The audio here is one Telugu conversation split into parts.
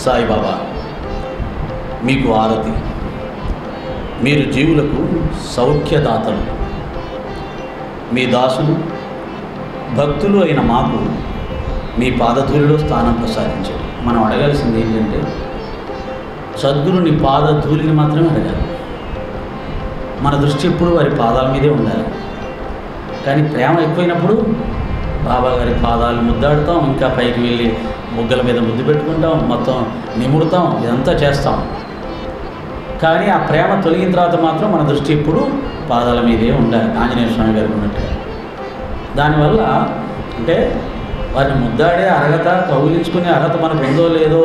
సాయిబాబా మీకు ఆరతి. మీరు జీవులకు సౌఖ్యదాతలు. మీ దాసులు భక్తులు అయిన మాకు మీ పాదధూళిలో స్థానం ప్రసాదించారు. మనం అడగాల్సింది ఏంటంటే సద్గురుని పాదధూళిని మాత్రమే అడగాలి. మన దృష్టి ఎప్పుడు వారి పాదాల మీదే ఉండాలి. కానీ ప్రేమ ఎక్కువైనప్పుడు బాబా గారి పాదాలు ముద్దాడుతాం, ఇంకా పైకి వెళ్ళి బుగ్గల మీద ముద్దు పెట్టుకుంటాం, మొత్తం నిముడుతాం, ఇదంతా చేస్తాం. కానీ ఆ ప్రేమ తొలగిన తర్వాత మాత్రం మన దృష్టి ఎప్పుడు పాదాల మీదే ఉండాలి. ఆంజనేయ స్వామి గారికి ఉన్నట్టుగా. దానివల్ల అంటే వారిని ముద్దాడే అర్హత, కౌగిలించుకునే అర్హత మనకు ఉందో లేదో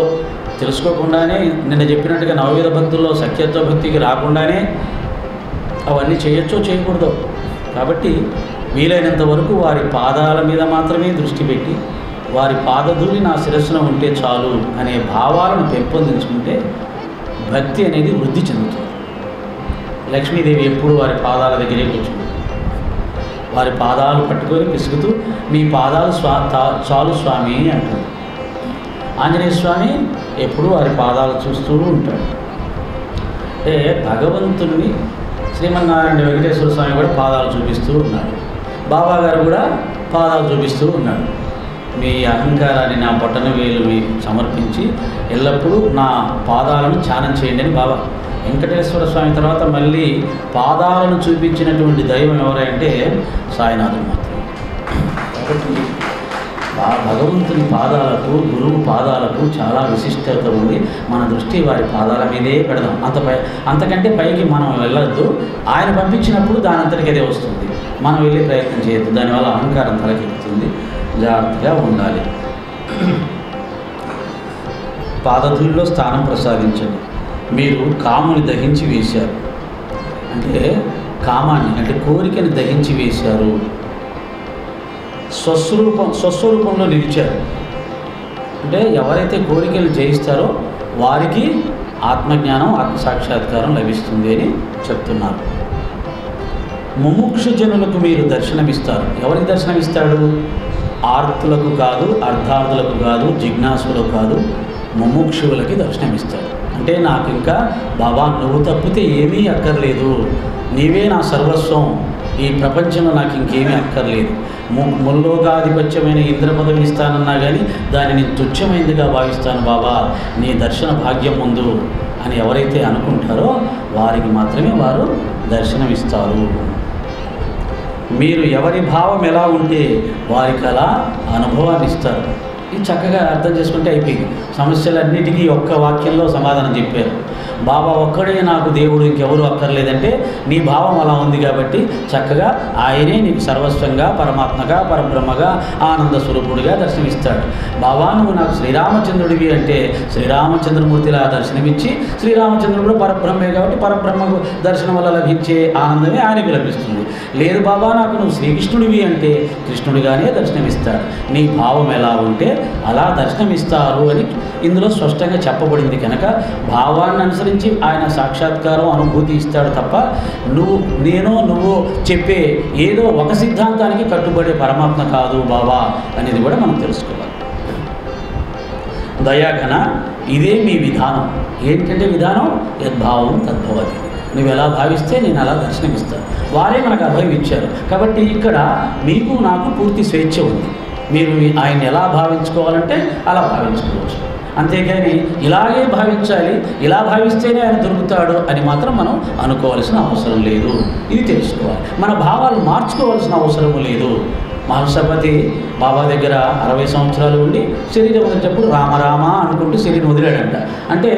తెలుసుకోకుండానే, నిన్న చెప్పినట్టుగా నవవిధ భక్తుల్లో సఖ్యత్వ భక్తికి రాకుండానే అవన్నీ చేయొచ్చో చేయకూడదు. కాబట్టి వీలైనంత వరకు వారి పాదాల మీద మాత్రమే దృష్టి పెట్టి వారి పాదధూళి నా శిరస్సున ఉంటే చాలు అనే భావాలను పెంపొందించుకుంటే భక్తి అనేది వృద్ధి చెందుతుంది. లక్ష్మీదేవి ఎప్పుడు వారి పాదాల దగ్గరే కూర్చుంది. వారి పాదాలు పట్టుకొని పిసుకుతూ మీ పాదాలు చాలు స్వామి అంటాడు. ఆంజనేయ స్వామి ఎప్పుడు వారి పాదాలు చూస్తూ ఉంటాడు. అంటే భగవంతుడిని శ్రీమన్నారాయణ వెంకటేశ్వర స్వామి కూడా పాదాలు చూపిస్తూ ఉన్నాడు. బాబా గారు కూడా పాదాలు చూపిస్తూ ఉన్నాడు. మీ అహంకారాన్ని నా బొట్టన వేలు మీకు సమర్పించి ఎల్లప్పుడూ నా పాదాలను ధ్యానం చేయండి అని బాబా. వెంకటేశ్వర స్వామి తర్వాత మళ్ళీ పాదాలను చూపించినటువంటి దైవం ఎవరంటే సాయినాథుడు మాత్రమే. కాబట్టి భగవంతుని పాదాలకు, గురువు పాదాలకు చాలా విశిష్టత ఉంది. మన దృష్టి వారి పాదాల మీదే పెడదాం. అంతకంటే పైకి మనం వెళ్ళొద్దు. ఆయన పంపించినప్పుడు దాని అంతటికి అదే వస్తుంది. మనం వెళ్ళి ప్రయత్నం చేయొద్దు. దానివల్ల అహంకారం తలకెక్కుతుంది. జాగ్రత్తగా ఉండాలి. పాదధూళిలో స్థానం ప్రసాదించండి. మీరు కాముని దహించి వేశారు. అంటే కామాన్ని, అంటే కోరికని దహించి వేశారు. స్వస్వరూపంలో నిలిచారు. అంటే ఎవరైతే కోరికలు జయిస్తారో వారికి ఆత్మజ్ఞానం, ఆత్మసాక్షాత్కారం లభిస్తుంది అని చెప్తున్నారు. ముముక్షు జనులకు మీరు దర్శనమిస్తారు. ఎవరికి దర్శనమిస్తాడు? ఆర్తులకు కాదు, అర్ధార్థులకు కాదు, జిజ్ఞాసులకు కాదు, ముముక్షువులకి దర్శనమిస్తాడు. అంటే నాకు ఇంకా బాబా నువ్వు తప్పితే ఏమీ అక్కర్లేదు, నీవే నా సర్వస్వం, ఈ ప్రపంచంలో నాకు ఇంకేమీ అక్కర్లేదు, ముల్లోకాధిపత్యమైన ఇంద్ర పదవిని ఇస్తానన్నా కానీ దాన్ని నేను తుచ్చమైందిగా భావిస్తాను బాబా, నీ దర్శన భాగ్యం ముందు అని ఎవరైతే అనుకుంటారో వారికి మాత్రమే వారు దర్శనమిస్తారు. మీరు ఎవరి భావం ఎలా ఉంటే వారికి అలా అనుభవాన్ని ఇస్తారు. ఇది చక్కగా అర్థం చేసుకుంటే అయిపోయింది. సమస్యలన్నిటికీ ఒక్క వాక్యంలో సమాధానం చెప్పారు. బాబా ఒక్కడే నాకు దేవుడు, ఇంకెవరు అక్కర్లేదంటే నీ భావం అలా ఉంది కాబట్టి చక్కగా ఆయనే నీకు సర్వస్వంగా, పరమాత్మగా, పరబ్రహ్మగా, ఆనంద స్వరూపుడిగా దర్శనమిస్తాడు. బాబా నువ్వు నాకు శ్రీరామచంద్రుడివి అంటే శ్రీరామచంద్రమూర్తిలా దర్శనమిచ్చి, శ్రీరామచంద్రుడు పరబ్రహ్మే కాబట్టి పరబ్రహ్మకు దర్శనం వల్ల లభించే ఆనందమే ఆయనకు లభిస్తుంది. లేదు బాబా నాకు నువ్వు శ్రీకృష్ణుడివి అంటే కృష్ణుడిగానే దర్శనమిస్తాడు. నీ భావం ఎలా ఉంటే అలా దర్శనమిస్తారు అని ఇందులో స్పష్టంగా చెప్పబడింది. కనుక భావాన్ని అనుసరించి ఆయన సాక్షాత్కారం, అనుభూతి ఇస్తాడు తప్ప నువ్వు చెప్పే ఏదో ఒక సిద్ధాంతానికి కట్టుబడే పరమాత్మ కాదు బాబా అనేది కూడా మనం తెలుసుకోవాలి. దయాఘన ఇదే మీ విధానం. ఏంటంటే విధానం యద్భావం తద్భవతి. నువ్వు ఎలా భావిస్తే నేను అలా దర్శనమిస్తాను. వారే మనకు అభయం ఇచ్చారు. కాబట్టి ఇక్కడ మీకు నాకు పూర్తి స్వేచ్ఛ ఉంది. మీరు ఆయన్ని ఎలా భావించుకోవాలంటే అలా భావించుకోవచ్చు. అంతేగాని ఇలాగే భావించాలి, ఇలా భావిస్తేనే ఆయన దొరుకుతాడు అని మాత్రం మనం అనుకోవాల్సిన అవసరం లేదు. ఇది తెలుసుకోవాలి. మన భావాలు మార్చుకోవాల్సిన అవసరం లేదు. మహర్షపతి బాబా దగ్గర 60 సంవత్సరాలు ఉండి శరీరం వదిలేటప్పుడు రామరామ అనుకుంటూ శరీరం వదిలాడంట. అంటే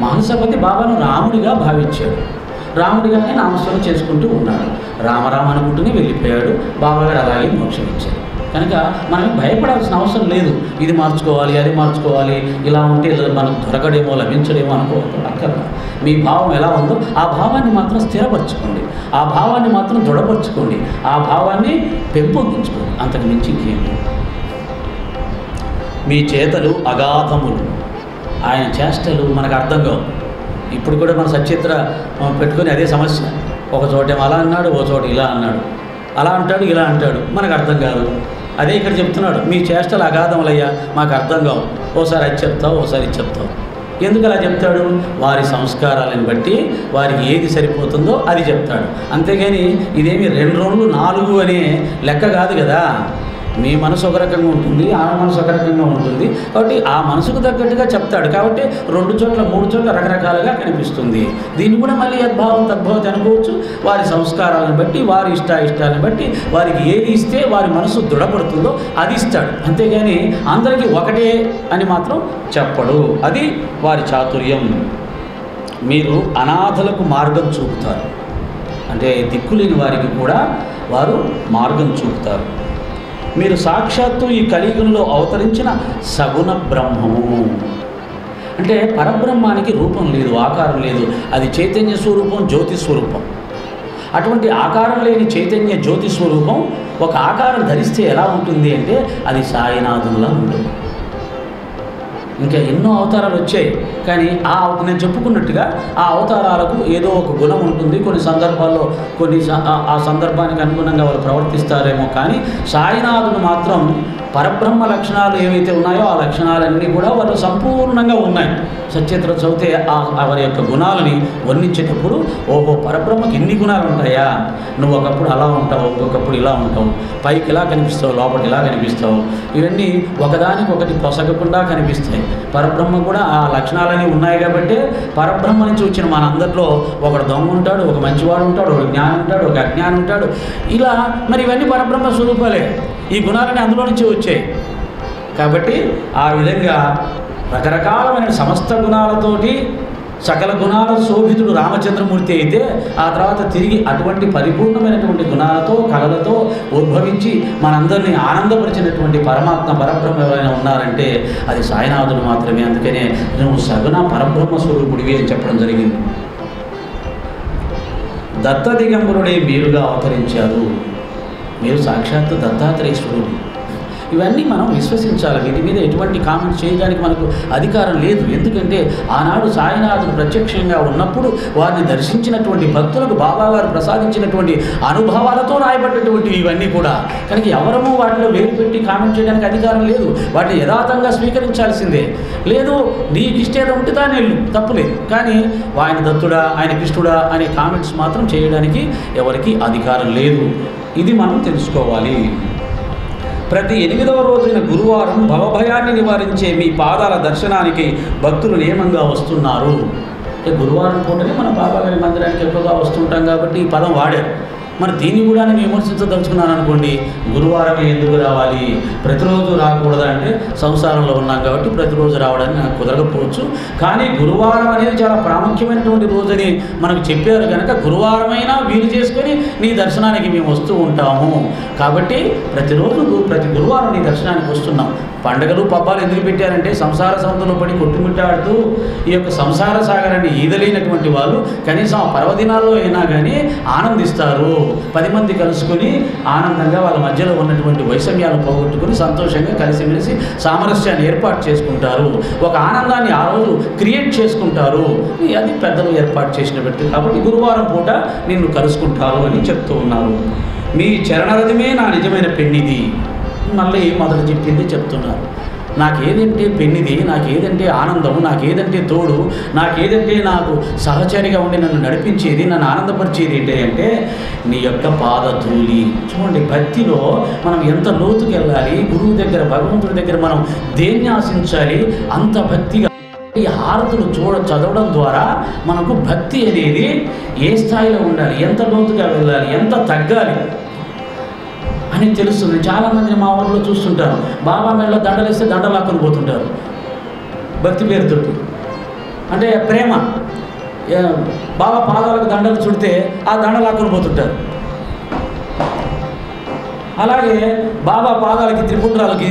మహర్షపతి బాబాను రాముడిగా భావించాడు. రాముడిగానే నామస్మరణ చేసుకుంటూ ఉన్నాడు. రామరామ అనుకుంటూనే వెళ్ళిపోయాడు. బాబాగారు అలాగే మోక్షం ఇచ్చారు. కనుక మనం భయపడాల్సిన అవసరం లేదు. ఇది మార్చుకోవాలి, అది మార్చుకోవాలి, ఇలా ఉంటే మనకు దొరకడేమో, లభించడేమో అక్కర్లా. మీ భావం ఎలా ఉందో ఆ భావాన్ని మాత్రం స్థిరపరచుకోండి, ఆ భావాన్ని మాత్రం దృఢపరచుకోండి, ఆ భావాన్ని పెంపొందించుకోండి. అంతకు మించి ఇంకేంటి. మీ చేతలు అగాధములు. ఆయన చేష్టలు మనకు అర్థం కావు. ఇప్పుడు కూడా మన సచిత్ర పెట్టుకొని అదే సమస్య. ఒక చోటేమో అలా అన్నాడు, ఓ చోట ఇలా అన్నాడు, అలా అంటాడు, ఇలా అంటాడు, మనకు అర్థం కాదు. అదే ఇక్కడ చెప్తున్నాడు, మీ చేష్టలు అగాధములయ్యా, మాకు అర్థం కావు. ఓసారి అది చెప్తావు, ఓసారి ఇది చెప్తావు. ఎందుకు అలా చెప్తాడు? వారి సంస్కారాలను బట్టి వారికి ఏది సరిపోతుందో అది చెప్తాడు. అంతేగాని ఇదేమి 2 రోజులు 4 అనే లెక్క కాదు కదా. మీ మనసు ఒక రకంగా ఉంటుంది, ఆ మనసు ఒక రకంగా ఉంటుంది. కాబట్టి ఆ మనసుకు తగ్గట్టుగా చెప్తాడు. కాబట్టి 2 చోట్ల 3 చోట్ల రకరకాలుగా కనిపిస్తుంది. దీన్ని కూడా మళ్ళీ యద్భావం తద్భావం అనుకోవచ్చు. వారి సంస్కారాలను బట్టి, వారి ఇష్టాలను బట్టి వారికి ఏది ఇస్తే వారి మనసు దృఢపడుతుందో అది ఇస్తాడు. అంతేగాని అందరికీ ఒకటే అని మాత్రం చెప్పడు. అది వారి చాతుర్యం. మీరు అనాథలకు మార్గం చూపుతారు, అంటే దిక్కులేని వారికి కూడా వారు మార్గం చూపుతారు. మీరు సాక్షాత్తు ఈ కలియుగంలో అవతరించిన సగుణ బ్రహ్మము. అంటే పరబ్రహ్మానికి రూపం లేదు, ఆకారం లేదు. అది చైతన్య స్వరూపం, జ్యోతి స్వరూపం. అటువంటి ఆకారం లేని చైతన్య జ్యోతి స్వరూపం ఒక ఆకారం ధరిస్తే ఎలా ఉంటుంది అంటే అది సాయినాథుల్లా ఉంటుంది. ఇంకా ఎన్నో అవతారాలు వచ్చాయి, కానీ నేను చెప్పుకున్నట్టుగా ఆ అవతారాలకు ఏదో ఒక గుణం ఉంటుంది. కొన్ని సందర్భాల్లో ఆ సందర్భానికి అనుగుణంగా వాళ్ళు ప్రవర్తిస్తారేమో, కానీ సాయినాథుడు మాత్రం పరబ్రహ్మ లక్షణాలు ఏవైతే ఉన్నాయో ఆ లక్షణాలన్నీ కూడా వాళ్ళు సంపూర్ణంగా ఉన్నాయి. సత్యత్ర చదివితే వారి యొక్క గుణాలని వర్ణించేటప్పుడు ఓహో పరబ్రహ్మకి ఇన్ని గుణాలు ఉంటాయా, నువ్వు ఒకప్పుడు అలా ఉంటావు, ఇంకొకప్పుడు ఇలా ఉంటావు, పైకి ఇలా కనిపిస్తావు, లోపల ఇలా కనిపిస్తావు, ఇవన్నీ ఒకదానికొకటి పొసగకుండా కనిపిస్తాయి. పరబ్రహ్మ కూడా ఆ లక్షణాలన్నీ ఉన్నాయి. కాబట్టి పరబ్రహ్మ నుంచి వచ్చిన మనందరిలో ఒకడు దొంగ ఉంటాడు, ఒక మంచివాడు ఉంటాడు, ఒక జ్ఞానం ఉంటాడు, ఒక అజ్ఞానం ఉంటాడు. ఇలా మరి ఇవన్నీ పరబ్రహ్మ స్వరూపాలే. ఈ గుణాలన్నీ అందులో నుంచి వచ్చాయి. కాబట్టి ఆ విధంగా రకరకాలమైన సమస్త గుణాలతోటి సకల గుణాల శోభితుడు రామచంద్రమూర్తి అయితే ఆ తర్వాత తిరిగి అటువంటి పరిపూర్ణమైనటువంటి గుణాలతో కళలతో ఉద్భవించి మనందరినీ ఆనందపరిచినటువంటి పరబ్రహ్మ ఎవరైనా ఉన్నారంటే అది సాయినాథుడు మాత్రమే. అందుకనే నువ్వు సగుణ పరబ్రహ్మ స్వరూపుడివి అని చెప్పడం జరిగింది. దత్త దిగంబరుడే మీరుగా అవతరించారు. మీరు సాక్షాత్తు దత్తాత్రేయుడు. ఇవన్నీ మనం విశ్వసించాలి. వీటి మీద ఎటువంటి కామెంట్ చేయడానికి మనకు అధికారం లేదు. ఎందుకంటే ఆనాడు సాయినాథుడు ప్రత్యక్షంగా ఉన్నప్పుడు వారిని దర్శించినటువంటి భక్తులకు బాబాగారు ప్రసాదించినటువంటి అనుభవాలతో రాయబడ్డటువంటివి ఇవన్నీ కూడా. కనుక ఎవరము వాటిలో వేలు పెట్టి కామెంట్ చేయడానికి అధికారం లేదు. వాటిని యథార్థంగా స్వీకరించాల్సిందే. లేదు నీకు ఇష్టేదో ఉంటే దాని వెళ్ళు, తప్పులేదు. కానీ ఆయన దత్తుడా, ఆయన కృష్ణుడా అనే కామెంట్స్ మాత్రం చేయడానికి ఎవరికి అధికారం లేదు. ఇది మనం తెలుసుకోవాలి. ప్రతి 8వ రోజైన గురువారం భవభయాన్ని నివారించే మీ పాదాల దర్శనానికి భక్తులు నియమంగా వస్తున్నారు. గురువారం పూటనే మన బాబాగారి మందిరానికి ఎక్కువగా వస్తుంటాం కాబట్టి ఈ పదం వాడారు. మరి దీన్ని కూడా నేను విమర్శించదలుచుకున్నాను అనుకోండి. గురువారమే ఎందుకు రావాలి, ప్రతిరోజు రాకూడదా అంటే సంసారంలో ఉన్నాం కాబట్టి ప్రతిరోజు రావడానికి నాకు కుదరకపోవచ్చు. కానీ గురువారం అనేది చాలా ప్రాముఖ్యమైనటువంటి రోజని మనకు చెప్పారు కనుక గురువారమైనా వీలు చేసుకొని నీ దర్శనానికి మేము వస్తూ ఉంటాము. కాబట్టి ప్రతి గురువారం నీ దర్శనానికి వస్తున్నాం. పండుగలు పబ్బాలు ఎందుకు పెట్టారంటే సంసార సముద్రంలో పడి కొట్టుమిట్టాడుతూ ఈ యొక్క సంసార సాగరాన్ని ఈదలేనటువంటి వాళ్ళు కనీసం ఆ పర్వదినాల్లో అయినా కానీ ఆనందిస్తారు. 10 మంది కలుసుకొని ఆనందంగా వాళ్ళ మధ్యలో ఉన్నటువంటి వైషమ్యాలను పోగొట్టుకుని సంతోషంగా కలిసిమెలిసి సామరస్యాన్ని ఏర్పాటు చేసుకుంటారు. ఒక ఆనందాన్ని ఆ రోజు క్రియేట్ చేసుకుంటారు. అది పెద్దలు ఏర్పాటు చేసినట్టు. కాబట్టి గురువారం పూట నిన్ను కలుసుకుంటారు అని చెప్తూ ఉన్నారు. మీ చరణరథమే నా నిజమైన పెన్నిది. మళ్ళీ మొదట చెప్పింది చెప్తున్నారు. నాకేదంటే పెన్నిది, నాకేదంటే ఆనందం, నాకేదంటే తోడు, నాకేదంటే నాకు సహచరిగా ఉండి నన్ను నడిపించేది, నన్ను ఆనందపరిచేది ఏంటి అంటే నీ యొక్క పాదధూళి. చూడండి, భక్తిలో మనం ఎంత లోతుకు వెళ్ళాలి, గురువు దగ్గర భగవంతుడి దగ్గర మనం దేన్ని ఆశించాలి, అంత భక్తిగా ఈ హారతులు చదవడం ద్వారా మనకు భక్తి అనేది ఏ స్థాయిలో ఉండాలి, ఎంత లోతుగా వెళ్ళాలి, ఎంత తగ్గాలి అని తెలుస్తుంది. చాలామందిని మా ఊళ్ళో చూస్తుంటారు, బాబా మెడలో దండలు వేస్తే దండలు లాక్కొని పోతుంటారు భక్తి పేరుతోటి. అంటే ప్రేమ. బాబా పాదాలకు దండలు చుడితే ఆ దండలు లాక్కొని పోతుంటారు. అలాగే బాబా పాదాలకి త్రిపుండ్రాలకి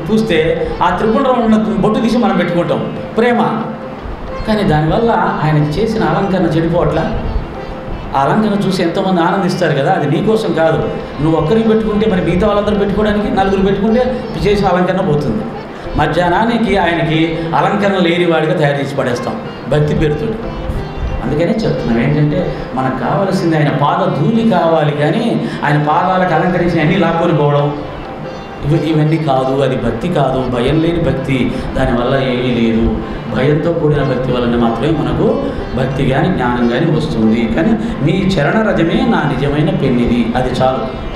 చూస్తే ఆ త్రిపుండ్రం ఉన్న బొట్టు తీసి మనం పెట్టుకుంటాం, ప్రేమ. కానీ దానివల్ల ఆయనకి చేసిన అలంకరణ చెడిపోవట్లా. ఆ అలంకరణ చూసి ఎంతోమంది ఆనందిస్తారు కదా, అది నీకోసం కాదు. నువ్వు ఒక్కరికి పెట్టుకుంటే మరి మిగతా వాళ్ళందరూ పెట్టుకోవడానికి, 4 పెట్టుకుంటే చేసిన అలంకరణ పోతుంది. మధ్యాహ్నానికి ఆయనకి అలంకరణ లేని వాడిగా తయారు చేసి పడేస్తాం భక్తి పేరుతో. అందుకనే చెప్తున్నాం ఏంటంటే మనకు కావాల్సింది ఆయన పాద ధూళి కావాలి, కానీ ఆయన పాదాలకు అలంకరించి అన్నీ లాక్కొని పోవడం ఇవన్నీ కాదు, అది భక్తి కాదు, భయం లేని భక్తి, దానివల్ల ఏమీ లేదు. భయంతో కూడిన భక్తి వలన మాత్రమే మనకు భక్తి కానీ జ్ఞానం కానీ వస్తుంది. కానీ మీ చరణ రజమే నా నిజమైన పెన్నిది, అది చాలు.